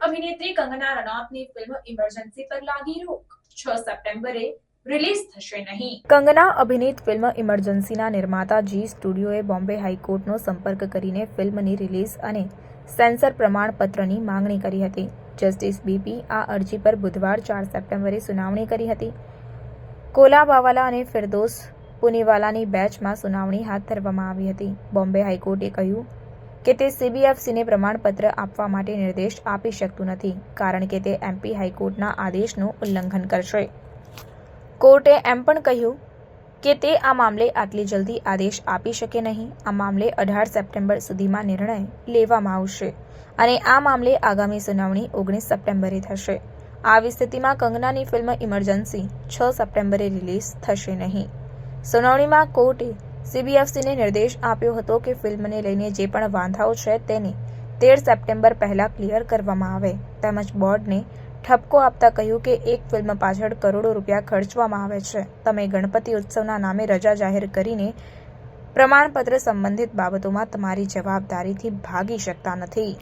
અભિનેત્રી Kangana રનૌતની film emergency પર લાગી રોક 6 સપ્ટેમ્બરે રિલીઝ થશે નહીં। કંગના અભિનીત ફિલ્મ ઇમરજન્સીના નિર્માતા જી સ્ટુડિયોએ બોમ્બે હાઈકોર્ટનો સંપર્ક કરીને ફિલ્મની રિલીઝ અને સેન્સર પ્રમાણપત્રની માંગણી કરી હતી। જસ્ટિસ બીપી આ અરજી પર બુધવાર 4 સપ્ટેમ્બરે સુનાવણી કરી હતી। કોલાબાવાલા અને ફિરદોસ પુનીવાલાની બેન્ચમાં સુનાવણી હાથ ધરવામાં આવી હતી। બોમ્બે હાઈકોર્ટે કહ્યું કે તે સીબીએફસીને પ્રમાણપત્ર આપવા માટે નિર્દેશ આપી શકતું નથી કારણ કે તે એમપી હાઈકોર્ટના આદેશનું ઉલ્લંઘન કરશે। કોર્ટે એમ પણ કહ્યું કે તે આ મામલે આટલી જલ્દી આદેશ આપી શકે નહીં। આ મામલે 18 સપ્ટેમ્બર સુધીમાં નિર્ણય લેવામાં આવશે અને આ મામલે આગામી સુનાવણી 19 સપ્ટેમ્બરે થશે। આવી સ્થિતિમાં કંગનાની ફિલ્મ ઇમરજન્સી 6 સપ્ટેમ્બરે રિલીઝ થશે નહીં। સુનાવણીમાં કોર્ટે સીબીએફસીને નિર્દેશ આપ્યો હતો કે ફિલ્મને લઈને જે પણ વાંધાઓ છે તેને 13 સપ્ટેમ્બર પહેલા ક્લિયર કરવામાં આવે। તેમજ બોર્ડને ઠપકો આપતા કહ્યું કે એક ફિલ્મ પાછળ કરોડો રૂપિયા ખર્ચવામાં આવે છે। તમે ગણપતિ ઉત્સવના નામે રજા જાહેર કરીને પ્રમાણપત્ર સંબંધિત બાબતોમાં તમારી જવાબદારીથી ભાગી શકતા નથી।